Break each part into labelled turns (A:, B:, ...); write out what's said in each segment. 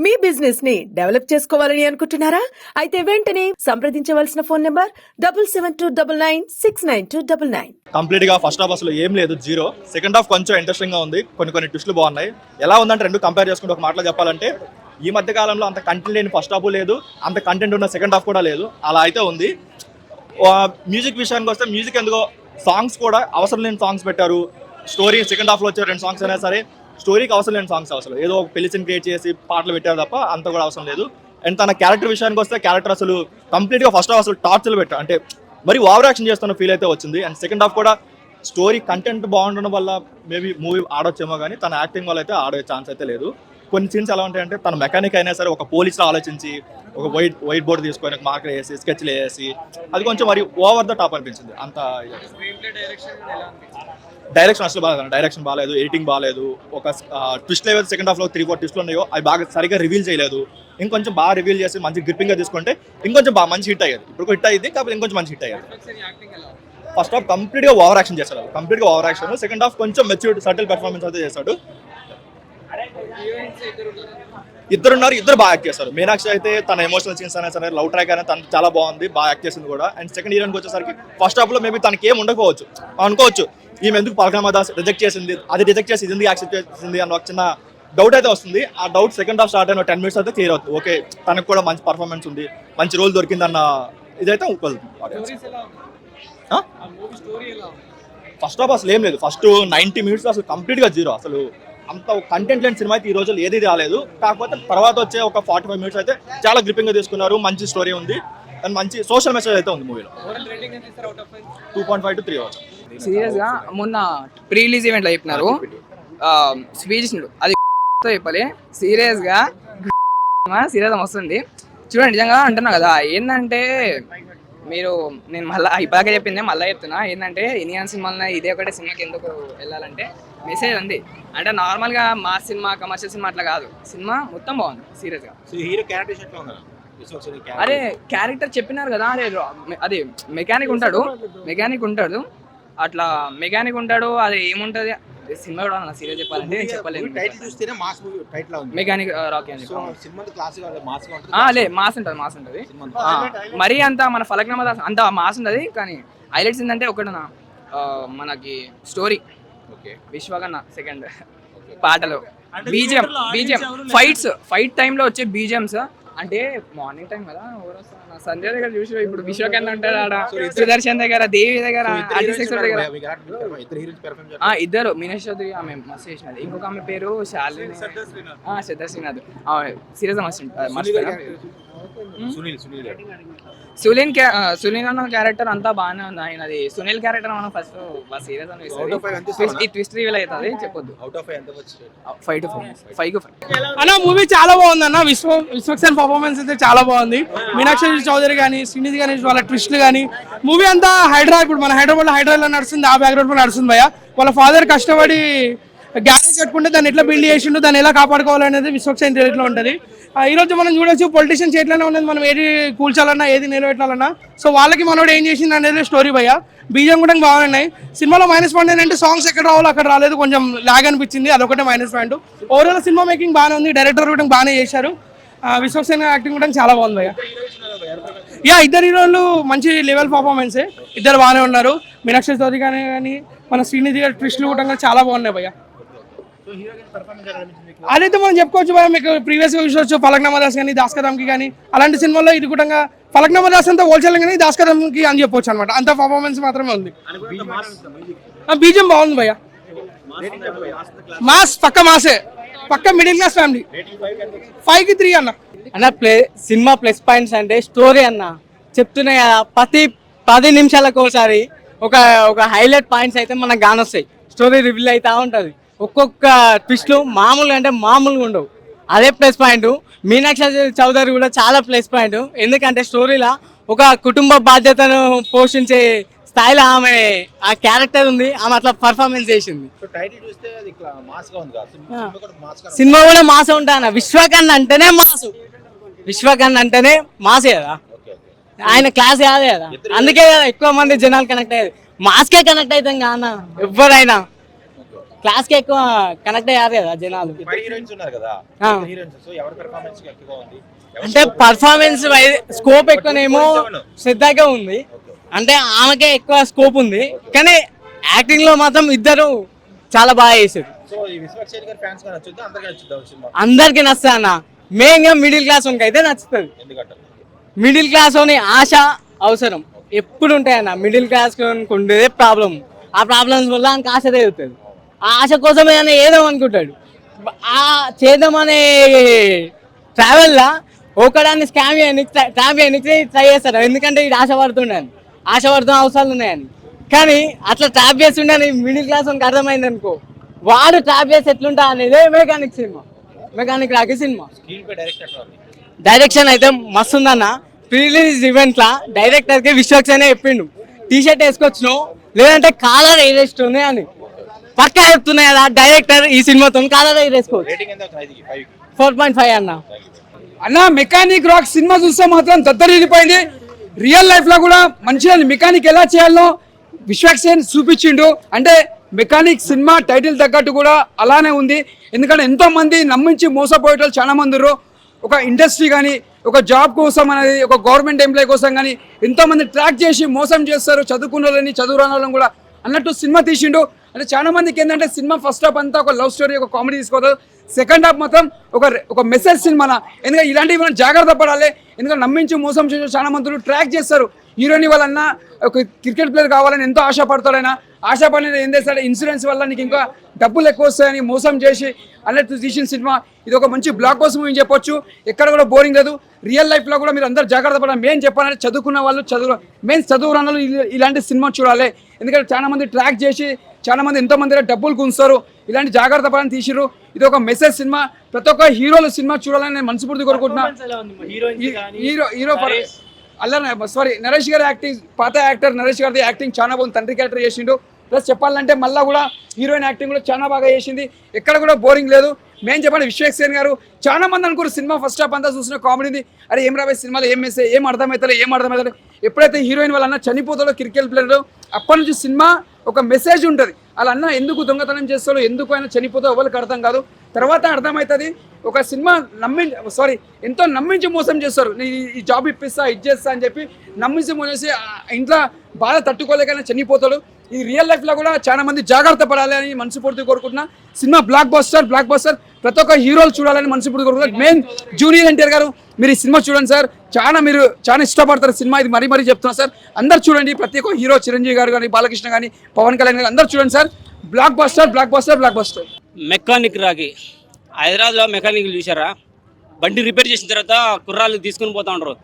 A: మీ business ని develop చేసుకోవాలని అనుకుంటున్నారా? అయితే వెంటనే సంప్రదించవలసిన ఫోన్ నంబర్ 7729969299.
B: కంప్లీట్ గా ఫస్ట్ హాఫ్ అసలు ఏం లేదు, జీరో. సెకండ్ హాఫ్ కొంచెం ఇంట్రెస్టింగ్ గా ఉంది, కొన్ని ట్విస్టులు బాగున్నాయి. ఎలా ఉందంటే రెండు కంపేర్ చేసుకుంటే ఒక మాటలో చెప్పాలంటే ఈ మధ్య కాలంలో అంత కంటెంట్ లేని ఫస్ట్ హాఫ్ లేదు, అంత కంటెంట్ ఉన్న సెకండ్ హాఫ్ కూడా లేదు, అలా అయితే ఉంది. మ్యూజిక్ విషయానికి వస్తే మ్యూజిక్ ఎందుకో సాంగ్స్ కూడా అవసరం లేని సాంగ్స్ పెట్టారు. స్టోరీ సెకండ్ హాఫ్ లో వచ్చే 2 సాంగ్స్ అయినా సరే స్టోరీకి అవసరం లేని సాంగ్స్, అసలు ఏదో ఒక పెళ్లి సీన్ క్రియేట్ చేసి పాటలు పెట్టారు తప్ప అంత కూడా అవసరం లేదు. అండ్ తన క్యారెక్టర్ విషయానికి వస్తే క్యారెక్టర్ అసలు కంప్లీట్ గా ఫస్ట్ హాఫ్ అసలు టార్చర్లు పెట్టారు, అంటే మరి ఓవర్ యాక్షన్ చేస్తున్న ఫీల్ అయితే వచ్చింది. అండ్ సెకండ్ హాఫ్ కూడా స్టోరీ కంటెంట్ బాగుండడం వల్ల మేబీ మూవీ ఆడొచ్చేమో కానీ తన యాక్టింగ్ వల్ల అయితే ఆడే ఛాన్స్ అయితే లేదు. కొన్ని సీన్స్ ఎలా ఉంటాయంటే తన మెకానిక్ అయినా సరే ఒక పోలీసులో ఆలోచించి ఒక వైట్ బోర్డు తీసుకొని మార్కర్ వేసి స్కెచ్లు వేసి అది కొంచెం మరి ఓవర్ ద టాప్ అనిపించింది. అంత డైరెక్షన్ అసలు బాగా, డైరెక్షన్ బాగాలేదు, ఎడిటింగ్ బాగాలేదు. ఒక ట్విస్ట్ లెవెల్ సెకండ్ హాఫ్లో 3-4 ట్విస్ట్లు ఉన్నాయో అవి బాగా సరిగా రివీల్ చేయలేదు. ఇంకొంచెం బాగా రివీల్ చేసి మంచి గ్రిప్పింగ్గా తీసుకుంటే ఇంకొంచెం బాగా మంచి హిట్ అయ్యేది. ఇప్పుడు హిట్ అయ్యింది కాకపోతే ఇంకొంచెం మంచి హిట్ అయ్యేది. ఫస్ట్ హాఫ్ కంప్లీట్గా ఓవర్ యాక్షన్ చేశాడు, కంప్లీట్గా ఓవర్ యాక్షన్. సెకండ్ హాఫ్ కొంచెం మెచ్యూర్డ్ సటిల్ పెర్ఫార్మెన్స్ అయితే చేశాడు. ఇద్దరున్నారు, ఇద్దరు బాగా యాక్ట్ చేస్తారు. మీనాక్షి అయితే తన ఎమోషనల్ సీన్స్ అయినా సరే లవ్ ట్రాక్ అయినా తను చాలా బాగుంది, బాగా యాక్ట్ చేసింది కూడా. అండ్ సెకండ్ హీరోయిన్కి వచ్చేసరికి ఫస్ట్ హాఫ్ లో మేబీ తనకి ఏం ఉండకపోవచ్చు, అనుకోవచ్చు ఈమె ఎందుకు పలకనామా దాస్ రిజెక్ట్ చేసింది, అది రిజెక్ట్ చేసి ఇది ఎందుకు యాక్సెప్ట్ చేసింది అన్న ఒక చిన్న డౌట్ అయితే వస్తుంది. ఆ డౌట్ సెకండ్ హాఫ్ స్టార్ట్ అయిన 10 minutes అయితే క్లియర్ అవుతుంది. ఓకే తనకు కూడా మంచి పర్ఫార్మెన్స్ ఉంది, మంచి రోల్ దొరికిందన్న ఇదైతే ఫస్ట్ హాఫ్ అసలు ఏం లేదు. ఫస్ట్ 90 minutes అసలు కంప్లీట్ గా జీరో, అసలు అంత కంటెంట్ లేని సినిమా అయితే ఈ రోజుల్లో ఏది రాలేదు. కాకపోతే తర్వాత వచ్చే ఒక 45 minutes అయితే చాలా గ్రిప్పింగ్ గా తీసుకున్నారు, మంచి స్టోరీ ఉంది అండ్ మంచి సోషల్ మెసేజ్ అయితే ఉంది మూవీలో. 2.5 to 3 అవ్వచ్చు.
C: సీరియస్ గా మొన్న ప్రీ రిలీజ్ ఈవెంట్ లో చెప్పినారు స్పీచ్ అది చెప్పాలి. సీరియస్ గా వస్తుంది చూడండి. నిజంగా అంటున్నా కదా, ఏంటంటే మీరు నేను మళ్ళీ ఇప్పటికే చెప్పింది మళ్ళీ చెప్తున్నా, ఏంటంటే ఇండియన్ సినిమాలో ఇదే ఒకటే సినిమాకి ఎందుకు వెళ్ళాలంటే మెసేజ్ ఉంది. అంటే నార్మల్గా మా సినిమా కమర్షియల్ సినిమా అట్లా కాదు, సినిమా మొత్తం బాగుంది సీరియస్గా. అరే క్యారెక్టర్ చెప్పినారు కదా, అదే మెకానిక్ ఉంటాడు అట్లా మెకానిక్ ఉంటాడు. అది ఏముంటది సినిమా కూడా సీరియస్ చెప్పాలంటే చెప్పలేదు. మెకానిక్ రాకీ అని లే మాస్ ఉంటుంది మరీ అంత మన ఫలక్నామా దాస్ అంత మాస్ ఉంటుంది. కానీ హైలైట్స్ ఏంటంటే ఒకటి మనకి స్టోరీ, విశ్వకన్న సెకండ్ పాటలు, బీజిఎం ఫైట్ టైంలో వచ్చే బీజిఎమ్స్. అంటే మార్నింగ్ టైం కదా, సంజయ్ దగ్గర చూసి ఇప్పుడు విశ్వకన్న ఉంటాడు ఆడ, సుదర్శన్ దగ్గర, దేవి దగ్గర, దగ్గర ఇద్దరు. మీనాక్షి చౌదరి ఆమె మస్తు చేసినది. ఇంకొక ఆమె పేరు శాలిని, శ్రద్ధ శ్రీనాథ్, సీరియస్ మస్తు. సునీల్ అన్న క్యారెక్టర్ అంతా బాగానే ఉంది. ఆయనది సునీల్ క్యారెక్టర్ మనం ఫస్ట్ సీరియస్ అనిపిస్తుంది. ట్విస్ట్ రివీల్ అవుతుంది, చెప్పొద్దు. 5 to 5
D: అన్న మూవీ చాలా బాగుంది అన్న. విశ్వక్సేన్ పర్ఫార్మెన్స్ అయితే చాలా బాగుంది. మీనాక్షి చౌదరి కానీ శ్రీనిధి కానీ వాళ్ళ ట్విస్ట్లు కానీ మూవీ అంతా ఇప్పుడు మన హైదరాబాద్లో నడుస్తుంది, ఆ బ్యాక్గ్రౌండ్ లో నడుస్తుంది భయ. వాళ్ళ ఫాదర్ కష్టపడి గ్యారేజ్ కట్టుకుంటే దాన్ని ఎట్లా బిల్డ్ చేసిండు, దాన్ని ఎలా కాపాడుకోవాలనేది విశ్వక్సేన్ చేతిలో ఉంటుంది. ఈ రోజు మనం చూడొచ్చు పొలిటీషియన్ చేతిలోనే ఉన్నది, మనం ఏది కూల్చాలన్నా ఏది నిలబెట్టాలన్నా. సో వాళ్ళకి మనోడు ఏం చేసింది అనేది స్టోరీ భయ. బీజం కూడా బాగున్నాయి. సినిమాలో -1 ఏంటంటే సాంగ్స్ ఎక్కడ రావాలో అక్కడ రాలేదు, కొంచెం లాగ్ అనిపించింది, అదొకటే -1. ఓవరాల్ సినిమా మేకింగ్ బాగానే ఉంది, డైరెక్టర్ కూడా బాగానే చేశారు. విశ్వక్సేన్ యాక్టింగ్ కూడా చాలా బాగుంది భయ. ఇద్దరు హీరోలు మంచి లెవెల్ పర్ఫార్మెన్సే, ఇద్దరు బాగానే ఉన్నారు. మీనాక్షి చౌదరి కానీ మన శ్రీనిధి గారి ట్విస్ట్లు కూడా చాలా బాగున్నాయి భయ. అదైతే మనం చెప్పుకోవచ్చు భయ. మీకు ప్రీవియస్ గా చూసుకోవచ్చు ఫలక్నామా దాస్ కానీ, దాస్కదమ్కి కానీ, అలాంటి సినిమాల్లో ఇది కూడా ఫలక్నామా దాస్ అంతా హోల్సేల్ కానీ దాస్కదమ్కి అని చెప్పొచ్చు అనమాట. అంత పర్ఫార్మెన్స్ మాత్రమే ఉంది. బీజం బాగుంది భయ, మాస్ పక్క మాసే, పక్క మిడిల్ క్లాస్ ఫ్యామిలీ. 5 కి 3 అన్న.
E: సినిమా ప్లస్ పాయింట్స్ అంటే స్టోరీ అన్న చెప్తున్నాయి కదా, ప్రతి 10 నిమిషాలకు ఒకసారి ఒక హైలైట్ పాయింట్స్ అయితే మనకు కానొస్తాయి. స్టోరీ రివీల్ అవుతా ఉంటుంది. ఒక్కొక్క ట్విస్ట్లు మామూలుగా అంటే మామూలుగా ఉండవు, అదే ప్లస్ పాయింట్. మీనాక్షి చౌదరి కూడా చాలా ప్లస్ పాయింట్. ఎందుకంటే స్టోరీలో ఒక కుటుంబ బాధ్యతను పోషించే స్థాయిలో ఆమె ఆ క్యారెక్టర్ ఉంది, ఆమె అట్లా పర్ఫార్మెన్స్ చేసింది. సినిమా కూడా మాస ఉంటాయన్న. విశ్వకన్న అంటేనే మాసే కదా, ఆయన క్లాస్ కాదే కదా, అందుకే ఎక్కువ మంది జనాలు కనెక్ట్ అయ్యేది. మాస్కే కనెక్ట్ అవుతాం కాన ఎవరైనా. క్లాస్కి ఎక్కువ కనెక్ట్ అయ్యారు కదా జనాలు.
F: హీరోయిన్స్ ఉన్నారు కదా,
E: ఆ.
F: హీరోయిన్స్ సో ఎవరి పెర్ఫార్మెన్స్ ఎక్కువగా ఉంది?
E: అంటే పర్ఫార్మెన్స్ స్కోప్ ఎక్కువనేమో శ్రద్ధగా ఉంది, అంటే ఆమెకే ఎక్కువ స్కోప్ ఉంది, కానీ యాక్టింగ్ లో మాత్రం ఇద్దరు చాలా బాగా చేశారు.
F: సో ఈ విశ్వక్ గారి ఫ్యాన్స్ గా నచ్చుద్దా, అందరికీ నచ్చుద్దా సినిమా?
E: అందరికి నచ్చా అన్న, మెయిన్ గా మిడిల్ క్లాస్ వానికి అయితే నచ్చుతుంది.
F: ఎందుకంటే
E: మిడిల్ క్లాస్ అని ఆశ అవసరం ఎప్పుడు ఉంటాయన్న, మిడిల్ క్లాస్ ఉండేదే ప్రాబ్లం, ఆ ప్రాబ్లమ్స్ వల్ల ఆయనకు ఆశ తగ్గుతుంది, ఆ ఆశ కోసమే ఆయన ఏదో అనుకుంటాడు, ఆ చేద్దామనే ట్రావెల్లా ఒకదాన్ని స్కామ్ చేయడానికి ట్రాప్ చేయడానికి ట్రై చేస్తారు, ఎందుకంటే ఇది ఆశపడుతున్నాను, ఆశపడుతున్న అవసరాలు ఉన్నాయని, కానీ అట్లా ట్రాప్ చేస్తుండని మిడిల్ క్లాస్ వానికి అర్థమైంది అనుకో, వాడు ట్రాప్ చేసి ఎట్లుంటా అనేది మెకానిక్ సినిమా, మెకానిక్ రాకి సినిమా.
F: స్క్రీన్ పై డైరెక్ట్ ఎట్లా ఉంది?
E: డైరెక్షన్ అయితే మస్తు ఉందన్న. ప్రీ రిలీజ్ ఈవెంట్ లా డైరెక్టర్ కి విశ్వక్స్ అనే చెప్పిండు, టీ షర్ట్ వేసుకొచ్చిన లేదంటే కాలర్ వేరేస్తుంది అని పక్కా చెప్తున్నాయి కదా డైరెక్టర్, ఈ సినిమాతో కాలర్ వేసుకోవచ్చు.
F: రేటింగ్ ఎంత అవుతుంది? 5 కి
E: 4.5 అన్న.
D: అన్న మెకానిక్ రాక్ సినిమా చూస్తే మాత్రం దద్దరిల్లిపోయింది. రియల్ లైఫ్ లో కూడా మంచిగా మెకానిక్ ఎలా చేయాలో విశ్వక్ సేన్ చూపించిండు. అంటే మెకానిక్ సినిమా టైటిల్ తగ్గట్టు కూడా అలానే ఉంది, ఎందుకంటే ఎంతో మంది నమ్మించి మోసపోయేటోళ్ళు చాలా మంది ఉన్నారు. ఒక ఇండస్ట్రీ కానీ, ఒక జాబ్ కోసం అనేది, ఒక గవర్నమెంట్ ఎంప్లాయీ కోసం కానీ ఎంతో మంది ట్రాక్ చేసి మోసం చేస్తారు, చదువుకున్న వాళ్ళని చదువు రాని వాళ్ళని కూడా అన్నట్టు సినిమా తీసిండు. అంటే చాలా మందికి ఏంటంటే సినిమా ఫస్ట్ హాఫ్ అంతా ఒక లవ్ స్టోరీ, ఒక కామెడీ తీసుకోవద్దు, సెకండ్ హాఫ్ మాత్రం ఒక మెసేజ్ సినిమా. ఎందుకంటే ఇలాంటివి మనం జాగ్రత్త పడాలి, ఎందుకంటే నమ్మించి మోసం చేసే చాలా మంది ట్రాక్ చేస్తారు. హీరోయిన్ వాళ్ళన్నా ఒక క్రికెట్ ప్లేయర్ కావాలని ఎంతో ఆశపడతాడైనా, ఆశపడిన ఏం చేస్తాడు, ఇన్సూరెన్స్ వల్ల నీకు ఇంకా డబ్బులు ఎక్కువ వస్తాయని మోసం చేసి అన్నట్టు తీసిన సినిమా. ఇది ఒక మంచి బ్లాక్ బస్టర్ మూవీ చెప్పొచ్చు, ఎక్కడ కూడా బోరింగ్ లేదు. రియల్ లైఫ్లో కూడా మీరు అందరూ జాగ్రత్త పడాలి. మెయిన్ చెప్పాలంటే చదువుకున్న వాళ్ళు, చదువు రాని వాళ్ళు ఇలాంటి సినిమా చూడాలి, ఎందుకంటే చాలా మంది ట్రాక్ చేసి చాలా మంది ఎంతో మంది డబ్బులు గుంచుతారు, ఇలాంటి జాగ్రత్త పడాలని తీసిరు. ఇది ఒక మెసేజ్ సినిమా, ప్రతి ఒక్క హీరోల సినిమా చూడాలని నేను మనస్ఫూర్తి కోరుకుంటున్నా. హీరో నరేష్ గారి యాక్టింగ్, పాత యాక్టర్ నరేష్ గారి యాక్టింగ్ చాలా బాగుంది, తండ్రి క్యారెక్టర్ చేసిండు. ప్లస్ చెప్పాలంటే మళ్ళీ కూడా హీరోయిన్ యాక్టింగ్ కూడా చాలా బాగా చేసింది, ఎక్కడ కూడా బోరింగ్ లేదు. మేము చెప్పండి విశ్వక్ సేన్ గారు చాలా మంది అనుకోరు సినిమా ఫస్ట్ హాఫ్ అంతా చూసిన కామెడీది, అరే ఏం రాబోయే సినిమాలో ఏం అర్థమవుతుంది. ఎప్పుడైతే హీరోయిన్ వాళ్ళ అన్న చనిపోతాడో క్రికెట్ ప్లేయర్, అప్పటి నుంచి సినిమా ఒక మెసేజ్ ఉంటుంది, వాళ్ళ అన్న ఎందుకు దొంగతనం చేస్తాడో, ఎందుకు ఆయన చనిపోతాడో ఎవరికి అర్థం కాదు. తర్వాత అర్థమవుతుంది ఒక సినిమా ఎంతో నమ్మించి మోసం చేస్తారు, ఈ జాబ్ ఇప్పిస్తా ఇది చేస్తా అని చెప్పి నమ్మించి మోసం చేసి ఇంట్లో బాధ తట్టుకోలేకనే చనిపోతాడు. ఈ రియల్ లైఫ్లో కూడా చాలా మంది జాగ్రత్త పడాలి అని మనస్ఫూర్తి కోరుకుంటున్నా. సినిమా బ్లాక్ బస్టర్ ప్రతి ఒక్క హీరోలు చూడాలని మనస్ఫూర్తి కోరుకుంటున్నా. మెయిన్ జూనియర్ ఎన్టీఆర్ గారు, మీరు ఈ సినిమా చూడండి సార్, మీరు చాలా ఇష్టపడతారు సినిమా, ఇది మరీ చెప్తున్నా సార్, అందరు చూడండి. ప్రతి ఒక్క హీరో చిరంజీవి గారు కానీ, బాలకృష్ణ కానీ, పవన్ కళ్యాణ్ గారు అందరు చూడండి సార్. Block buster.
G: మెకానిక్ రాకి హైదరాబాద్లో మెకానిక్లు చూసారా, బండి రిపేర్ చేసిన తర్వాత కుర్రాళ్ళు తీసుకుని పోతా ఉంటారు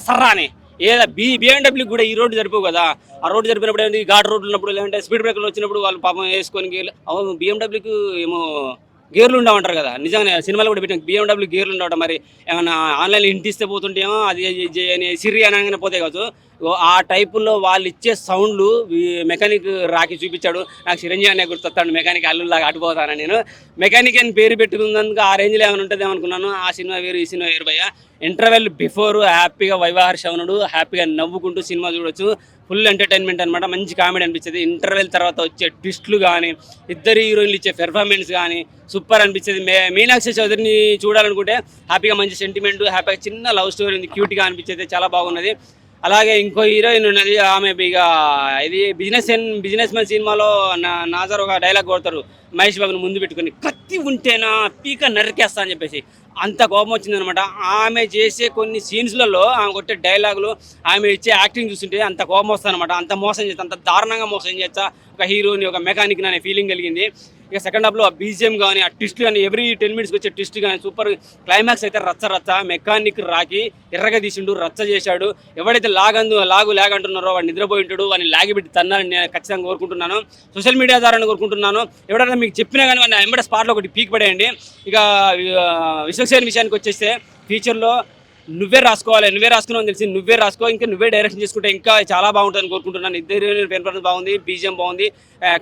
G: సర్రా అని. ఏదా బిఎండబ్ల్యూ కూడా ఈ రోడ్డు జరిపోవు కదా, ఆ రోడ్డు జరిపినప్పుడు ఏంటి ఘాట్ రోడ్లు ఉన్నప్పుడు, లేదంటే స్పీడ్ బ్రేకర్లు వచ్చినప్పుడు వాళ్ళు పాపం వేసుకొని బిఎండబ్ల్యూకి ఏమో గేర్లు ఉండమంటారు కదా, నిజంగానే సినిమాలో కూడా పెట్టిన బిఎండబ్ల్యూ గేర్లు ఉండవట. మరి ఏమైనా ఆన్లైన్లో ఇంటిస్తే పోతుంటేమో అది అని సిరి అనగానే పోతే కావచ్చు, ఆ టైపుల్లో వాళ్ళు ఇచ్చే సౌండ్లు మెకానిక్ రాకి చూపించాడు. నాకు చిరంజీవి అనే గుర్తొస్తాడు, మెకానిక్ అల్లులాగా అటుపోతాను నేను. మెకానిక్ అని పేరు పెట్టుకున్నందుకు ఆ రేంజ్లో ఏమైనా ఉంటుంది అనుకున్నాను. ఆ సినిమా వేరు, ఈ సినిమా వేరు భయ్య. ఇంటర్వెల్ బిఫోర్ హ్యాపీగా వైవాహర్ శవనుడు హ్యాపీగా నవ్వుకుంటూ సినిమా చూడొచ్చు, ఫుల్ ఎంటర్టైన్మెంట్ అనమాట, మంచి కామెడీ అనిపించేది. ఇంటర్వెల్ తర్వాత వచ్చే ట్విస్టులు కానీ, ఇద్దరు హీరోయిన్లు ఇచ్చే పెర్ఫార్మెన్స్ కానీ సూపర్ అనిపించేది. మీనాక్షి చౌదరిని చూడాలనుకుంటే హ్యాపీగా మంచి సెంటిమెంట్, హ్యాపీగా చిన్న లవ్ స్టోరీ ఉంది, క్యూట్గా అనిపించేది, చాలా బాగున్నది. అలాగే ఇంకో హీరోయిన్ ఉన్నది, ఆమె ఇక ఇది బిజినెస్ మ్యాన్ సినిమాలో నాజర్ ఒక డైలాగ్ కొడతారు మహేష్ బాబుని ముందు పెట్టుకొని, కత్తి ఉంటేనా పీక నరికేస్తా అని చెప్పేసి, అంత కోపం వచ్చిందనమాట. ఆమె చేసే కొన్ని సీన్స్లలో ఆమె కొట్టే డైలాగులు, ఆమె ఇచ్చే యాక్టింగ్ చూస్తుంటే అంత కోపం వస్తుంది అనమాట. అంత మోసం చేస్తా, అంత దారుణంగా మోసం చేస్తా ఒక హీరోని, ఒక మెకానిక్ అనే ఫీలింగ్ కలిగింది. ఇక సెకండ్ హాఫ్లో ఆ బీజిఎం కానీ, ఆ ట్విస్ట్ కానీ, ఎవ్రీ 10 మినిట్స్కి వచ్చే ట్విస్ట్ కానీ సూపర్. క్లైమాక్స్ అయితే రచ్చ మెకానిక్ రాకి ఎర్రగా తీసిండు, రచ్చ చేశాడు. ఎవడైతే లాగంటున్నారో వాడు నిద్రపోయి ఉంటాడు, వాడిని లాగిపెట్టి తన్నాలని నేను ఖచ్చితంగా కోరుకుంటున్నాను, సోషల్ మీడియా ద్వారా కోరుకుంటున్నాను. ఎవడైనా మీకు చెప్పినా కానీ వాడిని ఎంబడే స్పాట్లో ఒకటి పీక్ పడేయండి. ఇక విశ్వక్ సేన్ విషయానికి వచ్చేస్తే ఫ్యూచర్లో నువ్వే రాసుకున్నావు తెలిసి నువ్వే రాసుకో, ఇంకా నువ్వే డైరెక్షన్ చేసుకుంటే ఇంకా చాలా బాగుంటుందని కోరుకుంటున్నాను. ఇద్దరు పెర్ఫార్మెన్స్ బాగుంది, బీజిఎం బాగుంది,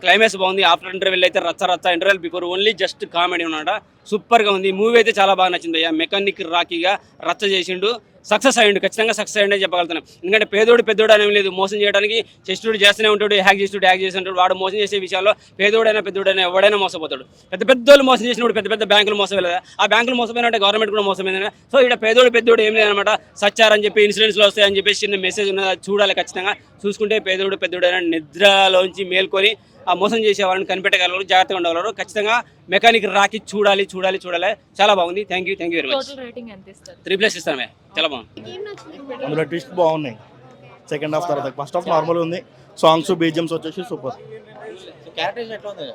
G: క్లైమాక్స్ బాగుంది. ఆఫ్టర్ ఇంటర్వెల్ అయితే రచ్చ, interval before only just comedy ఉన్నాడ, సూపర్గా ఉంది. మూవీ అయితే చాలా బాగా నచ్చింది అయ్యా. మెకానిక్ రాకీగా రచ్చ చేసిండు, సక్సెస్ అయ్యండు, ఖచ్చితంగా సక్సెస్ అయ్యండి అని చెప్పగలుగుతున్నాను. ఎందుకంటే పెద్దోడు అనేం లేదు, మోసం చేయడానికి చేస్తుడు చేస్తూనే ఉంటాడు, హ్యాక్ చేస్తూ ఉంటాడు. వాడు మోసం చేసే విషయాల్లో పెద్దోడైనా ఎవడైనా మోసపోతాడు. పెద్దోళ్ళు మోసం చేసినప్పుడు పెద్ద బ్యాంకులు మోసపోలేదు, ఆ బ్యాంకులు మోసపోయినట్టే గవర్నమెంట్ కూడా మోసమైంది. సో ఇక్కడ పెద్దోడు ఏం లేదనమాట. సచ్చారని చెప్పి ఇన్సూరెన్స్లో వస్తాయని చెప్పేసి చిన్న మెసేజ్ ఉన్నది, చూడాలి ఖచ్చితంగా. చూసుకుంటే పెద్దోడైనా నిద్రలోంచి మేల్కొని ఆ మోసం చేసే వాళ్ళని కనిపెట్టగలరు, జాగ్రత్తగా ఉండగలరు. ఖచ్చితంగా మెకానిక్ రాకి చూడాలి. చాలా బాగుంది. Thank you very much. 3+ ఇస్తామే, చాలా బాగుంది.
B: అందులో ట్విస్ట్ బాగున్నాయి సెకండ్ హాఫ్ తర్వాత. ఫస్ట్ హాఫ్ నార్మల్ ఉంది, సాంగ్స్ బీజిఎమ్స్ వచ్చేసి సూపర్
F: క్యారెక్టర్స్ ఎట్లా ఉంది?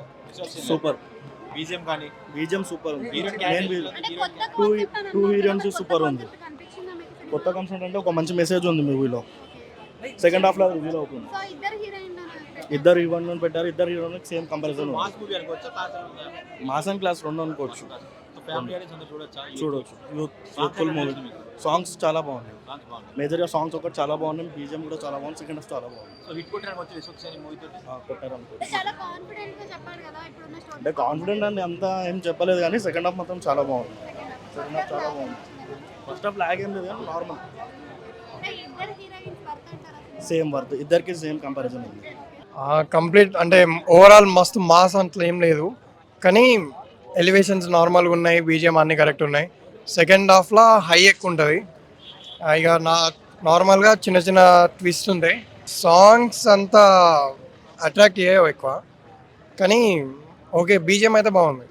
B: సూపర్.
F: బీజిఎం కానీ
B: బీజిఎం సూపర్ ఉంది.
F: హీరోయిన్
B: టూ హీరోయిన్స్ సూపర్ ఉంది. కొత్త కాన్సెప్ట్ అంటే ఒక మంచి మెసేజ్ ఉంది మూవీలో. సెకండ్ హాఫ్ లో రివీల్ అవుతుంది. ఇద్దరు హీరోయిన్ పెట్టారు, ఇద్దరు heroine same comparison.
F: Mass movie అనుకోవచ్చా, కాదు
B: మాస్ అండ్ క్లాస్ రెండు అనుకోవచ్చు.
F: ఫ్యామిలీ ఆడియన్స్ అందరూ
B: చూడొచ్చు. Youthful movie. సాంగ్స్ చాలా బాగున్నాయి. మేజర్గా సాంగ్స్ ఒకటి చాలా బాగున్నాయి, బీజిఎం కూడా చాలా బాగుంది, సెకండ్ హాఫ్ చాలా బాగుంది.
F: సో హిట్ కొట్టడానికి వచ్చి విశ్వక్సేన్ మూవీ తోటి
B: కొట్టారు అనుకోవచ్చు.
H: చాలా కాన్ఫిడెంట్ గా చెప్పాడు కదా ఇప్పుడున్న స్టోరీ.
B: అంటే కాన్ఫిడెంట్ అని అంతా ఏం చెప్పలేదు, కానీ సెకండ్ హాఫ్ మాత్రం చాలా బాగుంది. సెకండ్ హాఫ్ చాలా బాగుంది. ఫస్ట్ హాఫ్ లాగ్ ఏం లేదు కానీ నార్మల్.
H: అంటే ఇద్దరు హీరోయిన్స్ వర్త్ అంటారా?
B: సేమ్ వర్త్, ఇద్దరికి సేమ్ కంపారిజన్ ఉంది.
I: కంప్లీట్ అంటే ఓవరాల్ మస్తు మాస్ అట్లా ఏం లేదు, కానీ ఎలివేషన్స్ నార్మల్గా ఉన్నాయి, బీజిఎం అన్నీ కరెక్ట్ ఉన్నాయి. సెకండ్ హాఫ్లో హై ఎక్కువ ఉంటుంది, ఇక నార్మల్గా చిన్న ట్విస్ట్ ఉంటాయి. సాంగ్స్ అంతా అట్రాక్ట్ చేయవు ఎక్కువ, కానీ ఓకే బీజిఎం అయితే బాగుంది.